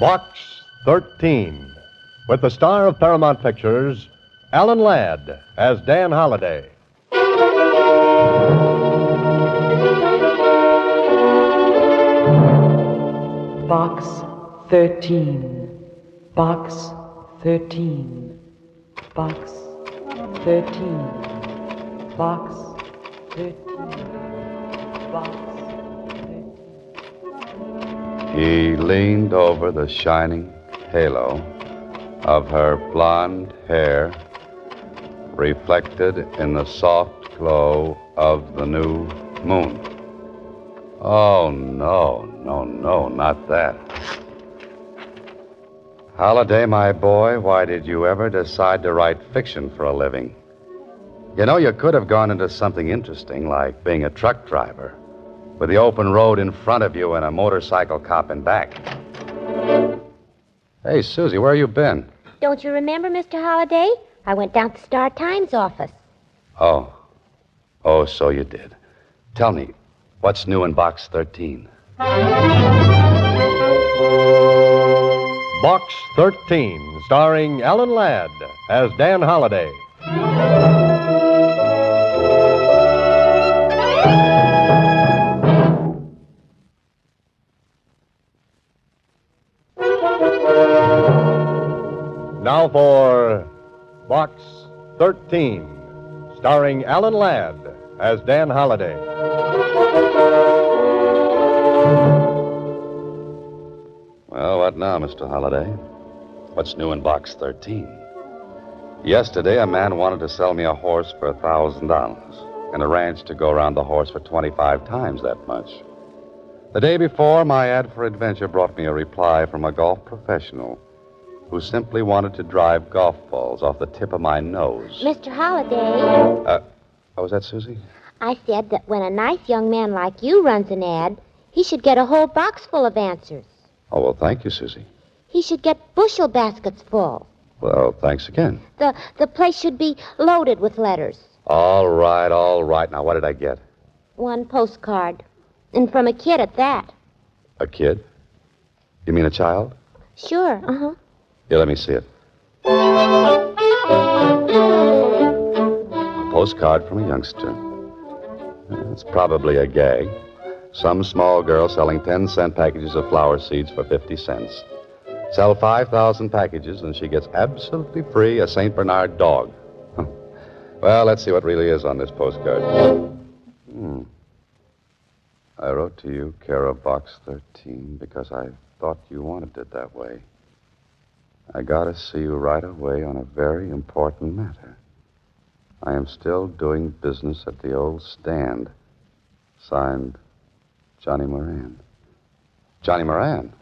Box 13, with the star of Paramount Pictures, Alan Ladd, as Dan Holliday. Box 13. Box 13. Box 13. Box 13. Box 13. He leaned over the shining halo of her blonde hair, reflected in the soft glow of the new moon. Oh, no, not that. Holliday, my boy, why did you ever decide to write fiction for a living? You know, you could have gone into something interesting, like being a truck driver, with the open road in front of you and a motorcycle cop in back. Hey, Susie, where you been? Don't you remember, Mr. Holliday? I went down to Star Times office. Oh, so you did. Tell me, what's new in Box 13? Box 13, starring Alan Ladd as Dan Holliday. Now for Box 13, starring Alan Ladd as Dan Holliday. Well, what now, Mr. Holliday? What's new in Box 13? Yesterday, a man wanted to sell me a horse for $1,000 and a ranch to go around the horse for 25 times that much. The day before, my ad for adventure brought me a reply from a golf professional who simply wanted to drive golf balls off the tip of my nose. Mr. Holliday, Was that Susie? I said that when a nice young man like you runs an ad, he should get a whole box full of answers. Oh, well, thank you, Susie. He should get bushel baskets full. Well, thanks again. The place should be loaded with letters. All right. Now, what did I get? One postcard. And from a kid at that. A kid? You mean a child? Sure, Here, let me see it. A postcard from a youngster. It's probably a gag. Some small girl selling 10-cent packages of flower seeds for 50 cents. Sell 5,000 packages, and she gets absolutely free a St. Bernard dog. Well, let's see what really is on this postcard. I wrote to you, care of Box 13, because I thought you wanted it that way. I gotta see you right away on a very important matter. I am still doing business at the old stand. Signed, Johnny Moran. Johnny Moran?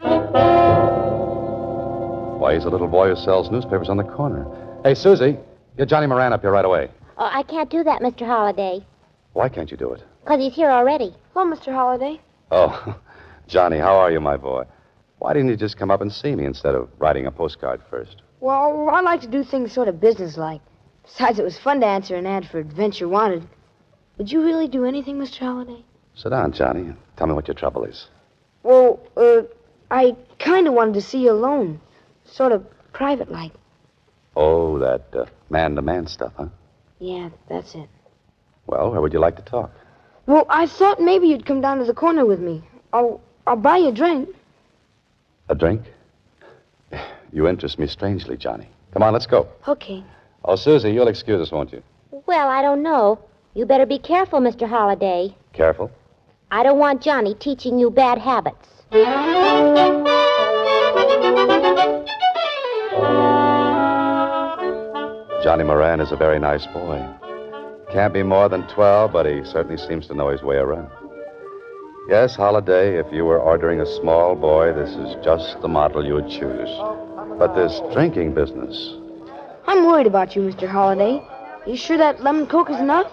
Why, he's a little boy who sells newspapers on the corner. Hey, Susie, get Johnny Moran up here right away. Oh, I can't do that, Mr. Holliday. Why can't you do it? Because he's here already. Hello, Mr. Holliday. Oh, Johnny, how are you, my boy? Why didn't you just come up and see me instead of writing a postcard first? Well, I like to do things sort of businesslike. Besides, it was fun to answer an ad for Adventure Wanted. Would you really do anything, Mr. Holliday? Sit down, Johnny, and tell me what your trouble is. Well, I kind of wanted to see you alone. Sort of private-like. Oh, that man-to-man stuff, huh? Yeah, that's it. Well, where would you like to talk? Well, I thought maybe you'd come down to the corner with me. I'll buy you a drink. A drink? You interest me strangely, Johnny. Come on, let's go. Okay. Oh, Susie, you'll excuse us, won't you? Well, I don't know. You better be careful, Mr. Holliday. Careful. I don't want Johnny teaching you bad habits. Johnny Moran is a very nice boy. Can't be more than 12, but he certainly seems to know his way around. Yes, Holliday, if you were ordering a small boy, this is just the model you would choose. But this drinking business... I'm worried about you, Mr. Holliday. You sure that lemon Coke is enough?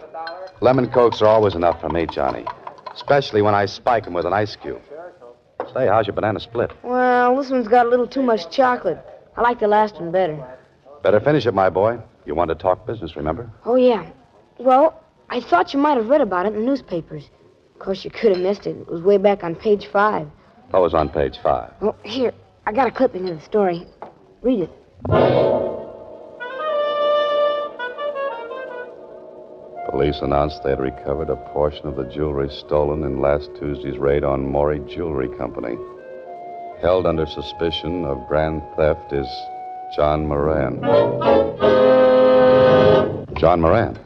Lemon Cokes are always enough for me, Johnny. Especially when I spike them with an ice cube. Say, how's your banana split? Well, this one's got a little too much chocolate. I like the last one better. Better finish it, my boy. You want to talk business, remember? Oh, yeah. Well, I thought you might have read about it in the newspapers. Of course, you could have missed it. It was way back on page 5. What was on page 5? Oh, here. I got a clipping of the story. Read it. Police announced they had recovered a portion of the jewelry stolen in last Tuesday's raid on Maury Jewelry Company. Held under suspicion of grand theft is John Moran. John Moran?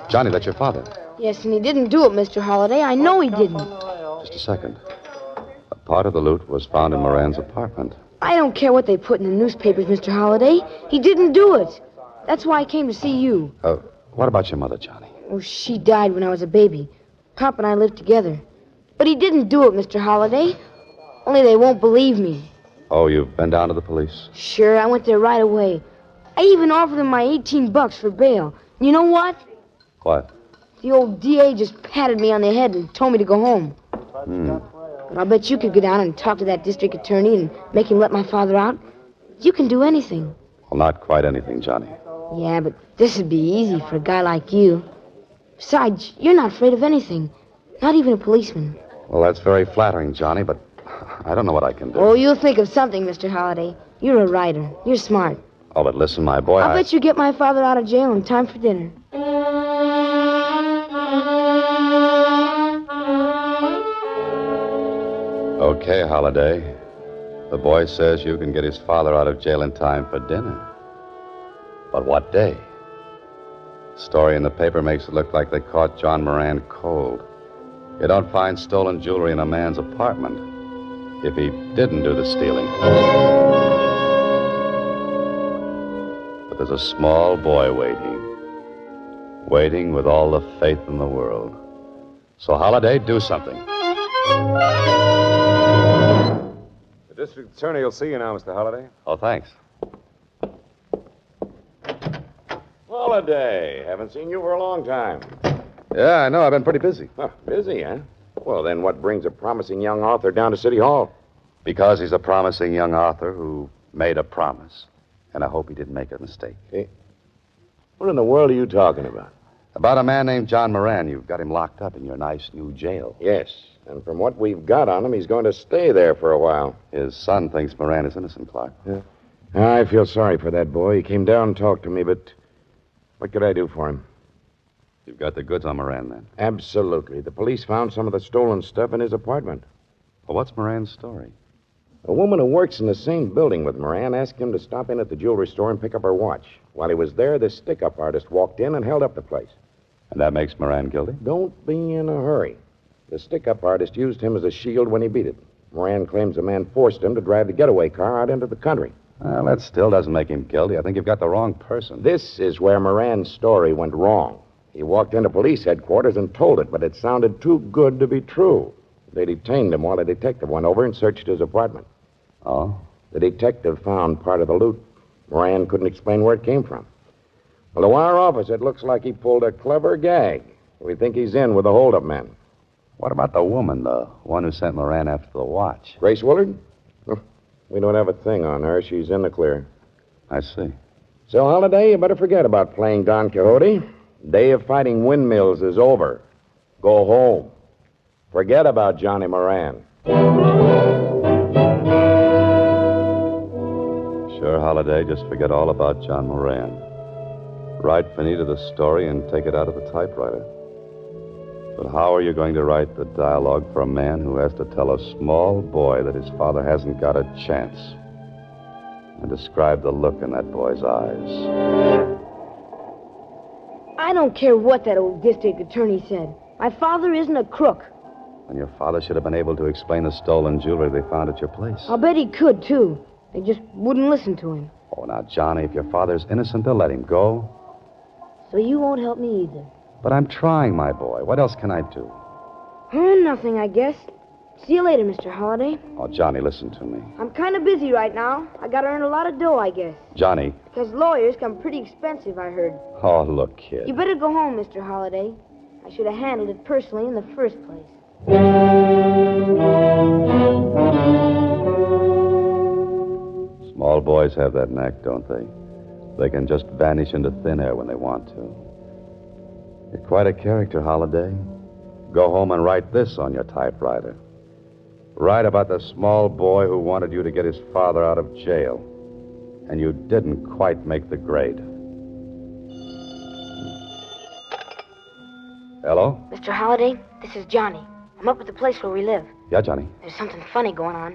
Johnny, that's your father. Yes, and he didn't do it, Mr. Holliday. I know he didn't. Just a second. A part of the loot was found in Moran's apartment. I don't care what they put in the newspapers, Mr. Holliday. He didn't do it. That's why I came to see you. What about your mother, Johnny? Oh, she died when I was a baby. Pop and I lived together. But he didn't do it, Mr. Holliday. Only they won't believe me. Oh, you've been down to the police? Sure, I went there right away. I even offered them my $18 for bail. You know what? What? The old DA just patted me on the head and told me to go home. But I'll bet you could go down and talk to that district attorney and make him let my father out. You can do anything. Well, not quite anything, Johnny. Yeah, but this would be easy for a guy like you. Besides, you're not afraid of anything. Not even a policeman. Well, that's very flattering, Johnny, but I don't know what I can do. Oh, you'll think of something, Mr. Holliday. You're a writer. You're smart. Oh, but listen, my boy, I'll bet you get my father out of jail in time for dinner. Okay, Holiday. The boy says you can get his father out of jail in time for dinner. But what day? The story in the paper makes it look like they caught John Moran cold. You don't find stolen jewelry in a man's apartment if he didn't do the stealing. But there's a small boy waiting with all the faith in the world. So, Holiday, do something. The district attorney will see you now, Mr. Holliday. Oh, thanks. Holiday. Haven't seen you for a long time. Yeah, I know. I've been pretty busy. Huh, busy, huh? Well, then what brings a promising young author down to City Hall? Because he's a promising young author who made a promise. And I hope he didn't make a mistake. Hey, what in the world are you talking about? About a man named John Moran. You've got him locked up in your nice new jail. Yes, and from what we've got on him, he's going to stay there for a while. His son thinks Moran is innocent, Clark. Yeah. I feel sorry for that boy. He came down and talked to me, but what could I do for him? You've got the goods on Moran, then? Absolutely. The police found some of the stolen stuff in his apartment. Well, what's Moran's story? A woman who works in the same building with Moran asked him to stop in at the jewelry store and pick up her watch. While he was there, this stick-up artist walked in and held up the place. And that makes Moran guilty? Don't be in a hurry. The stick-up artist used him as a shield when he beat it. Moran claims the man forced him to drive the getaway car out into the country. Well, that still doesn't make him guilty. I think you've got the wrong person. This is where Moran's story went wrong. He walked into police headquarters and told it, but it sounded too good to be true. They detained him while a detective went over and searched his apartment. Oh? The detective found part of the loot. Moran couldn't explain where it came from. Well, to our office, it looks like he pulled a clever gag. We think he's in with the holdup men. What about the woman, the one who sent Moran after the watch? Grace Willard? We don't have a thing on her. She's in the clear. I see. So, Holiday, you better forget about playing Don Quixote. Day of fighting windmills is over. Go home. Forget about Johnny Moran. Sure, Holiday. Just forget all about John Moran. Write Finita the story and take it out of the typewriter. But how are you going to write the dialogue for a man who has to tell a small boy that his father hasn't got a chance? And describe the look in that boy's eyes. I don't care what that old district attorney said. My father isn't a crook. And your father should have been able to explain the stolen jewelry they found at your place. I'll bet he could, too. They just wouldn't listen to him. Oh, now, Johnny, if your father's innocent, they'll let him go. So you won't help me either. But I'm trying, my boy. What else can I do? Nothing, I guess. See you later, Mr. Holliday. Oh, Johnny, listen to me. I'm kind of busy right now. I gotta earn a lot of dough, I guess. Johnny. Because lawyers come pretty expensive, I heard. Oh, look, kid. You better go home, Mr. Holliday. I should have handled it personally in the first place. Small boys have that knack, don't they? They can just vanish into thin air when they want to. You're quite a character, Holiday. Go home and write this on your typewriter. Write about the small boy who wanted you to get his father out of jail. And you didn't quite make the grade. Hello? Mr. Holliday, this is Johnny. I'm up at the place where we live. Yeah, Johnny. There's something funny going on.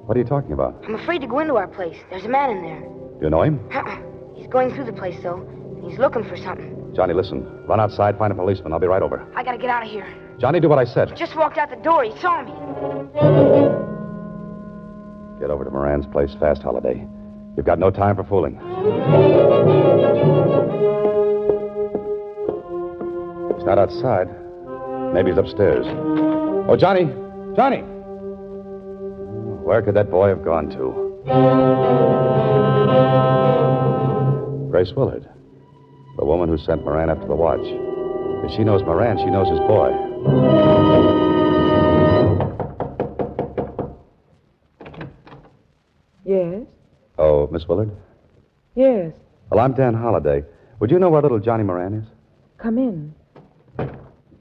What are you talking about? I'm afraid to go into our place. There's a man in there. Do you know him? He's going through the place, though. And he's looking for something. Johnny, listen. Run outside, find a policeman. I'll be right over. I gotta get out of here. Johnny, do what I said. Just walked out the door. He saw me. Get over to Moran's place fast, Holiday. You've got no time for fooling. He's not outside. Maybe he's upstairs. Oh, Johnny! Johnny! Where could that boy have gone to? Grace Willard. The woman who sent Moran after the watch. If she knows Moran, she knows his boy. Yes? Oh, Miss Willard? Yes. Well, I'm Dan Holliday. Would you know where little Johnny Moran is? Come in.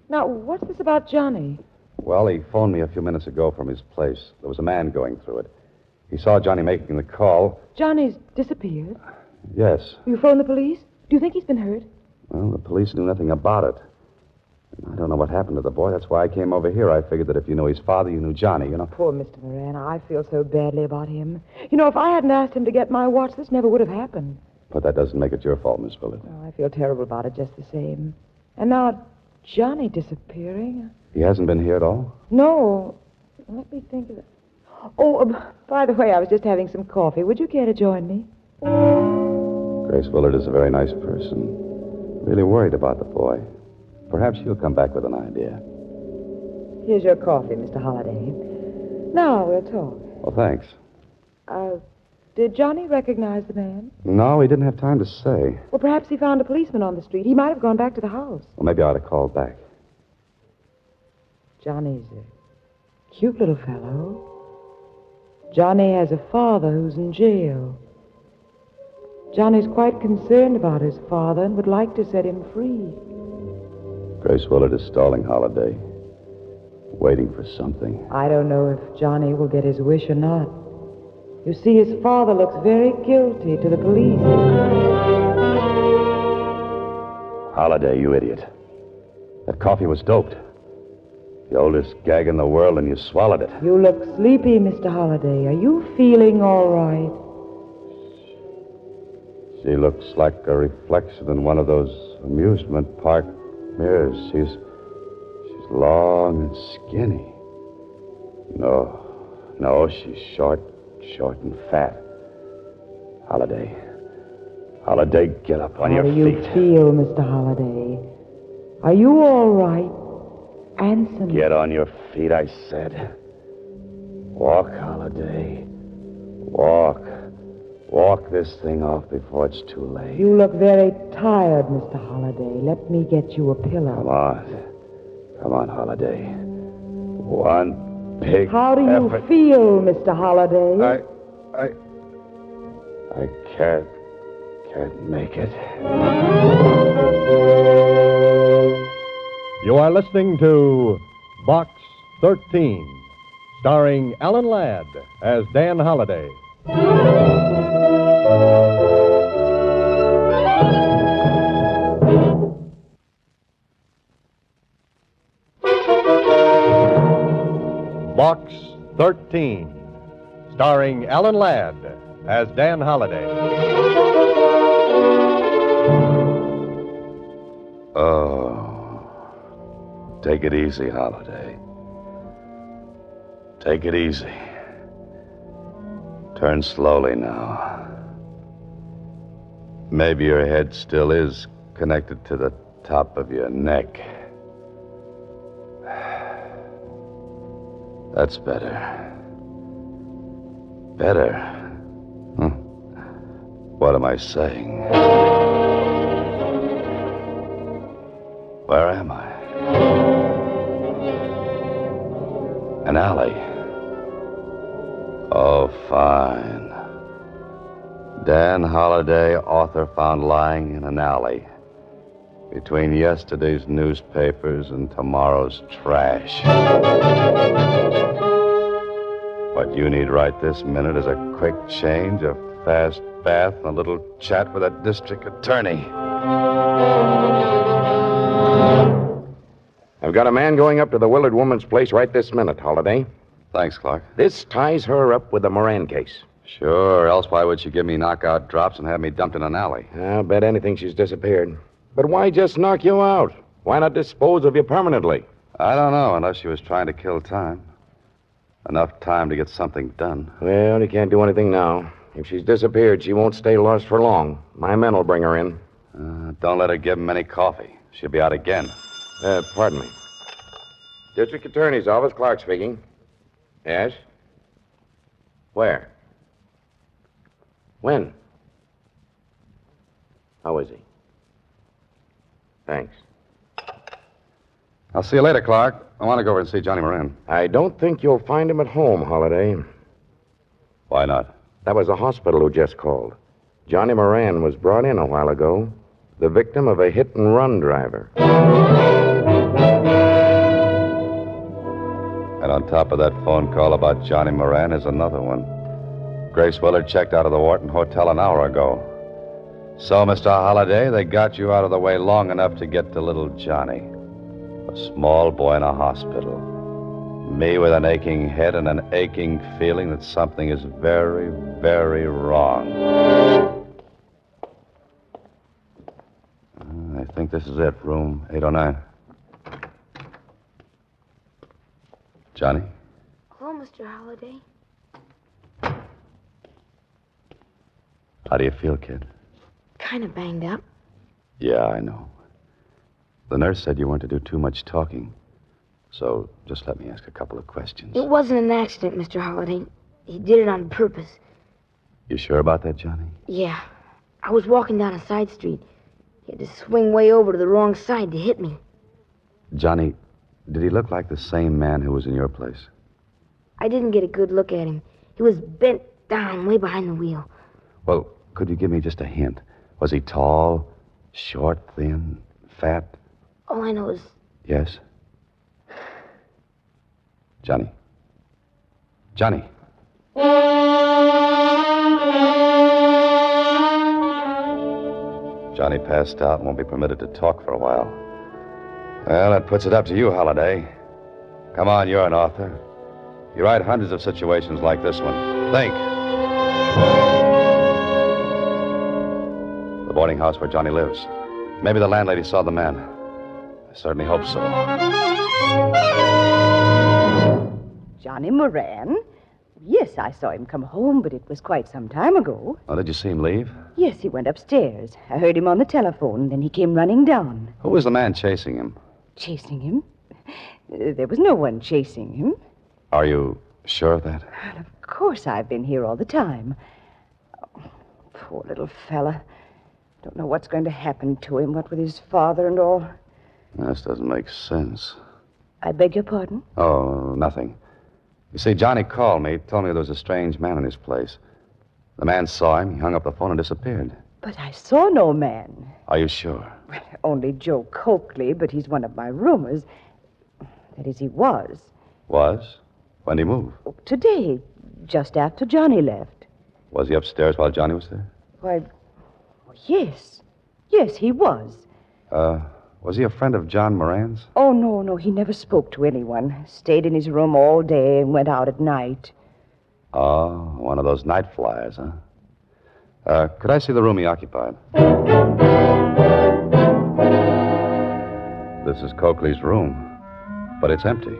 Now, what's this about Johnny? Well, he phoned me a few minutes ago from his place. There was a man going through it. He saw Johnny making the call. Johnny's disappeared. Yes. You phoned the police? Do you think he's been hurt? Well, the police knew nothing about it. I don't know what happened to the boy. That's why I came over here. I figured that if you knew his father, you knew Johnny, you know. Poor Mr. Moran. I feel so badly about him. You know, if I hadn't asked him to get my watch, this never would have happened. But that doesn't make it your fault, Miss Willard. Oh, I feel terrible about it just the same. And now, Johnny disappearing. He hasn't been here at all? No. Let me think of it. Oh, by the way, I was just having some coffee. Would you care to join me? Grace Willard is a very nice person. Really worried about the boy. Perhaps she'll come back with an idea. Here's your coffee, Mr. Holliday. Now we'll talk. Well, thanks. Did Johnny recognize the man? No, he didn't have time to say. Well, perhaps he found a policeman on the street. He might have gone back to the house. Well, maybe I ought to call back. Johnny's a cute little fellow. Johnny has a father who's in jail. Johnny's quite concerned about his father and would like to set him free. Grace Willard is stalling Holiday. Waiting for something. I don't know if Johnny will get his wish or not. You see, his father looks very guilty to the police. Holiday, you idiot. That coffee was doped. The oldest gag in the world, and you swallowed it. You look sleepy, Mr. Holliday. Are you feeling all right? She looks like a reflection in one of those amusement park mirrors. She's long and skinny. No, she's short and fat. Holiday, get up on your feet. How do you feel, Mr. Holliday? Are you all right? Answer me. Get on your feet, I said. Walk, Holiday. Walk. Walk this thing off before it's too late. You look very tired, Mr. Holliday. Let me get you a pillow. Come on, Holiday. One big How do you effort. feel, Mr. Holliday? I can't make it. You are listening to Box 13, starring Alan Ladd as Dan Holliday. Box 13, starring Alan Ladd as Dan Holliday. Oh, take it easy, Holiday. Take it easy. Turn slowly now. Maybe your head still is connected to the top of your neck. That's better. Better? What am I saying? Where am I? An alley. Oh, fine. Dan Holliday, author found lying in an alley between yesterday's newspapers and tomorrow's trash. What you need right this minute is a quick change, a fast bath, and a little chat with a district attorney. I've got a man going up to the Willard woman's place right this minute, Holliday. Thanks, Clark. This ties her up with the Moran case. Sure, else why would she give me knockout drops and have me dumped in an alley? I'll bet anything she's disappeared. But why just knock you out? Why not dispose of you permanently? I don't know, unless she was trying to kill time. Enough time to get something done. Well, you can't do anything now. If she's disappeared, she won't stay lost for long. My men will bring her in. Don't let her give him any coffee. She'll be out again. Pardon me. District Attorney's Office, Clark speaking. Yes? Where? When? How is he? Thanks. I'll see you later, Clark. I want to go over and see Johnny Moran. I don't think you'll find him at home, Holliday. Why not? That was a hospital who just called. Johnny Moran was brought in a while ago, the victim of a hit-and-run driver. And on top of that phone call about Johnny Moran is another one. Grace Willard checked out of the Wharton Hotel an hour ago. So, Mr. Holliday, they got you out of the way long enough to get to little Johnny. A small boy in a hospital. Me with an aching head and an aching feeling that something is very, very wrong. I think this is it, room 809. Johnny? Hello, Mr. Holliday. How do you feel, kid? Kind of banged up. Yeah, I know. The nurse said you weren't to do too much talking. So just let me ask a couple of questions. It wasn't an accident, Mr. Holliday. He did it on purpose. You sure about that, Johnny? Yeah. I was walking down a side street. He had to swing way over to the wrong side to hit me. Johnny, did he look like the same man who was in your place? I didn't get a good look at him. He was bent down way behind the wheel. Well, could you give me just a hint? Was he tall, short, thin, fat? All I know is Yes? Johnny? Johnny? Johnny passed out and won't be permitted to talk for a while. Well, that puts it up to you, Holliday. Come on, you're an author. You write hundreds of situations like this one. Think. The boarding house where Johnny lives. Maybe the landlady saw the man. I certainly hope so. Johnny Moran? Yes, I saw him come home, but it was quite some time ago. Oh, did you see him leave? Yes, he went upstairs. I heard him on the telephone, then he came running down. Who was the man chasing him? Chasing him? There was no one chasing him. Are you sure of that? Well, of course I've been here all the time. Oh, poor little fella. Don't know what's going to happen to him, what with his father and all. This doesn't make sense. I beg your pardon? Oh, nothing. You see, Johnny called me, told me there was a strange man in his place. The man saw him, he hung up the phone and disappeared. But I saw no man. Are you sure? Only Joe Coakley, but he's one of my roomers. That is, he was. Was? When did he move? Today, just after Johnny left. Was he upstairs while Johnny was there? Why, yes. Yes, he was. Was he a friend of John Moran's? Oh, no, he never spoke to anyone. Stayed in his room all day and went out at night. Oh, one of those night flyers, huh? Could I see the room he occupied? This is Coakley's room, but it's empty.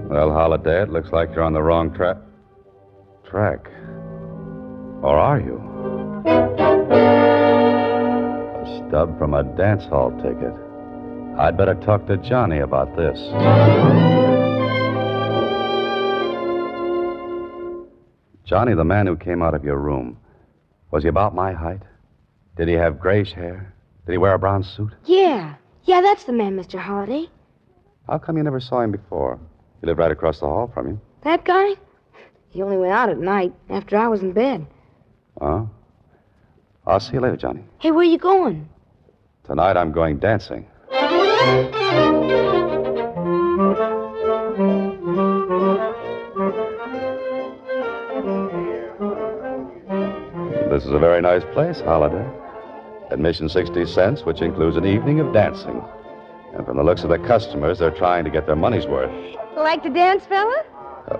Well, Holliday, it looks like you're on the wrong track. Or are you? A stub from a dance hall ticket. I'd better talk to Johnny about this. Johnny, the man who came out of your room, was he about my height? Did he have grayish hair? Did he wear a brown suit? Yeah, that's the man, Mr. Holliday. How come you never saw him before? He lived right across the hall from you. That guy? He only went out at night after I was in bed. Oh? I'll see you later, Johnny. Hey, where you going? Tonight I'm going dancing. is a very nice place, Holiday. Admission 60 cents, which includes an evening of dancing. And from the looks of the customers, they're trying to get their money's worth. Like to dance, fella?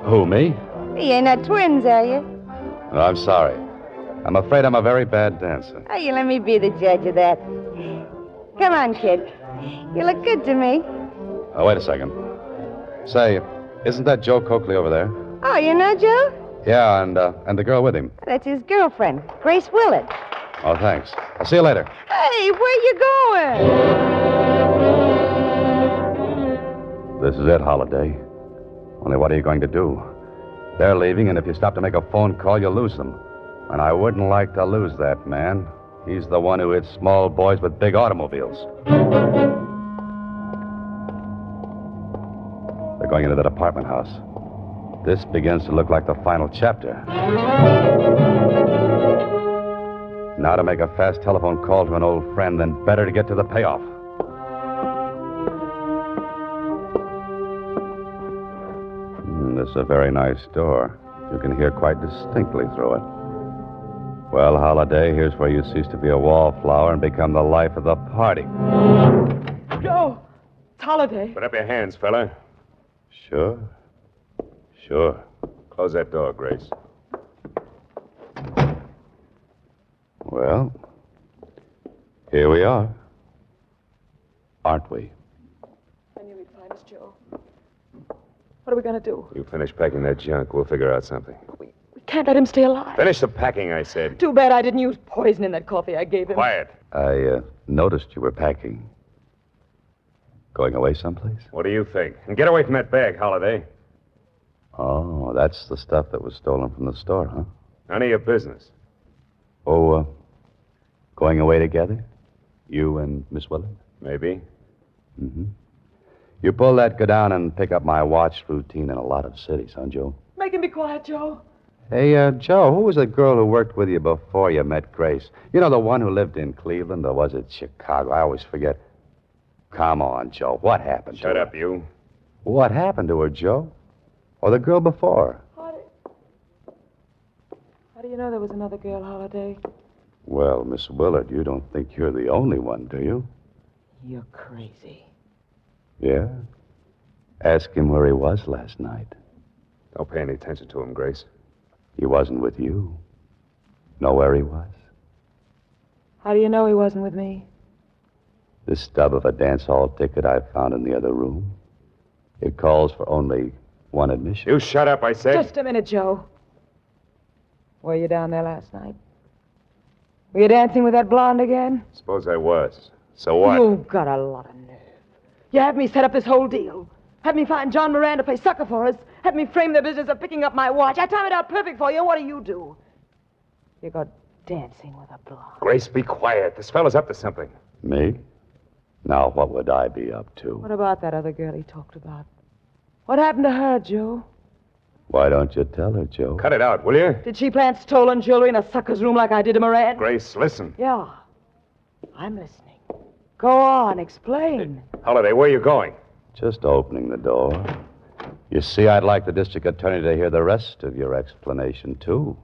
Who, me? You ain't not twins, are you? No, I'm sorry. I'm afraid I'm a very bad dancer. Oh, you let me be the judge of that. Come on, kid. You look good to me. Oh, wait a second. Say, isn't that Joe Coakley over there? Oh, you know Joe? Yeah, and the girl with him. That's his girlfriend, Grace Willard. Oh, thanks. I'll see you later. Hey, where you going? This is it, Holiday. Only what are you going to do? They're leaving, and if you stop to make a phone call, you'll lose them. And I wouldn't like to lose that man. He's the one who hits small boys with big automobiles. They're going into that apartment house. This begins to look like the final chapter. Now to make a fast telephone call to an old friend, then better to get to the payoff. This is a very nice door. You can hear quite distinctly through it. Well, Holiday, here's where you cease to be a wallflower and become the life of the party. Joe, it's Holiday. Put up your hands, fella. Sure. Sure. Close that door, Grace. Well, here we are. Aren't we? I knew he'd find us, Joe. What are we going to do? You finish packing that junk. We'll figure out something. We can't let him stay alive. Finish the packing, I said. Too bad I didn't use poison in that coffee I gave him. Quiet. I noticed you were packing. Going away someplace? What do you think? And get away from that bag, Holiday. Oh, that's the stuff that was stolen from the store, huh? None of your business. Oh, going away together? You and Miss Willard? Maybe. Mm-hmm. You pull that go down and pick up my watch routine in a lot of cities, huh, Joe? Make him be quiet, Joe. Hey, Joe, who was the girl who worked with you before you met Grace? You know, the one who lived in Cleveland, or was it Chicago? I always forget. Come on, Joe. What happened to her? Shut up, you. What happened to her, Joe? Or the girl before? How do you know there was another girl, Holiday? Well, Miss Willard, you don't think you're the only one, do you? You're crazy. Yeah? Ask him where he was last night. Don't pay any attention to him, Grace. He wasn't with you. Know where he was? How do you know he wasn't with me? The stub of a dance hall ticket I found in the other room. It calls for only one admission. You shut up, I said. Just a minute, Joe. Were you down there last night? Were you dancing with that blonde again? Suppose I was. So what? You've got a lot of nerve. You had me set up this whole deal. Had me find John Moran to play sucker for us. Had me frame the business of picking up my watch. I timed it out perfect for you. What do? You got dancing with a blonde. Grace, be quiet. This fellow's up to something. Me? Now, what would I be up to? What about that other girl he talked about? What happened to her, Joe? Why don't you tell her, Joe? Cut it out, will you? Did she plant stolen jewelry in a sucker's room like I did to Moran? Grace, listen. Yeah. I'm listening. Go on, explain. Holiday, where are you going? Just opening the door. You see, I'd like the district attorney to hear the rest of your explanation, too.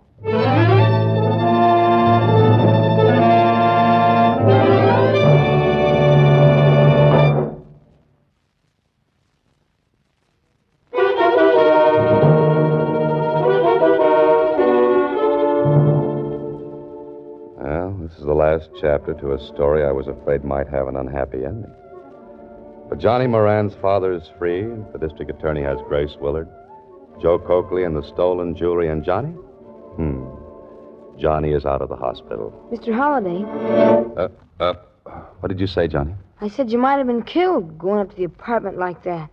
Well, this is the last chapter to a story I was afraid might have an unhappy ending. But Johnny Moran's father is free. The district attorney has Grace Willard. Joe Coakley and the stolen jewelry, and Johnny? Johnny is out of the hospital. Mr. Holliday, What did you say, Johnny? I said you might have been killed going up to the apartment like that.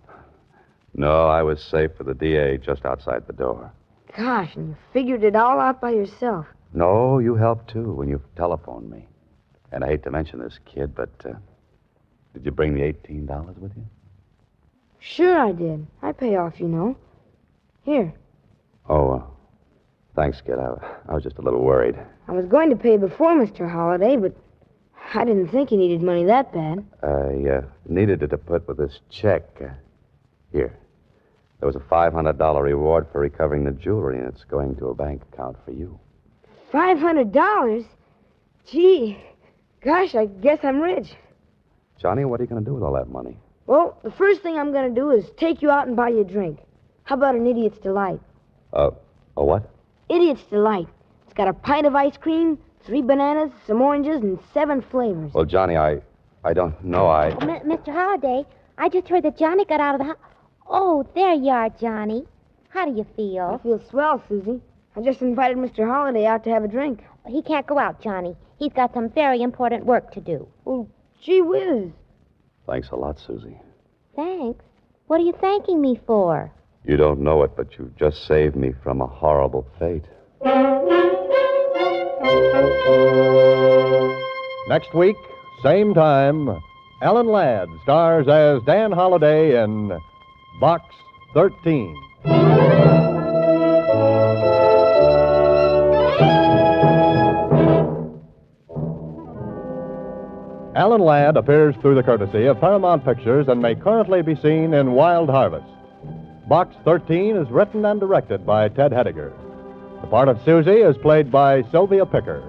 No, I was safe for the DA just outside the door. Gosh, and you figured it all out by yourself. No, you helped, too, when you telephoned me. And I hate to mention this, kid, but did you bring the $18 with you? Sure I did. I pay off, you know. Here. Oh, thanks, kid. I was just a little worried. I was going to pay before Mr. Holliday, but I didn't think he needed money that bad. I needed it to put with this check. Here. There was a $500 reward for recovering the jewelry, and it's going to a bank account for you. $500? Gee, gosh, I guess I'm rich. Johnny, what are you going to do with all that money? Well, the first thing I'm going to do is take you out and buy you a drink. How about an Idiot's Delight? A what? Idiot's Delight. It's got a pint of ice cream, 3 bananas, some oranges, and 7 flavors. Well, Johnny, I don't know. Mr. Holliday, I just heard that Johnny got out of the house. Oh, there you are, Johnny. How do you I feel? feel swell, Susie. I just invited Mr. Holliday out to have a drink. He can't go out, Johnny. He's got some very important work to do. Well, gee whiz. Thanks a lot, Susie. Thanks. What are you thanking me for? You don't know it, but you've just saved me from a horrible fate. Next week, same time, Alan Ladd stars as Dan Holliday in Box 13. Alan Ladd appears through the courtesy of Paramount Pictures and may currently be seen in Wild Harvest. Box 13 is written and directed by Ted Hediger. The part of Susie is played by Sylvia Picker.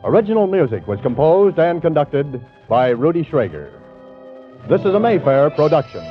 Original music was composed and conducted by Rudy Schrager. This is a Mayfair production.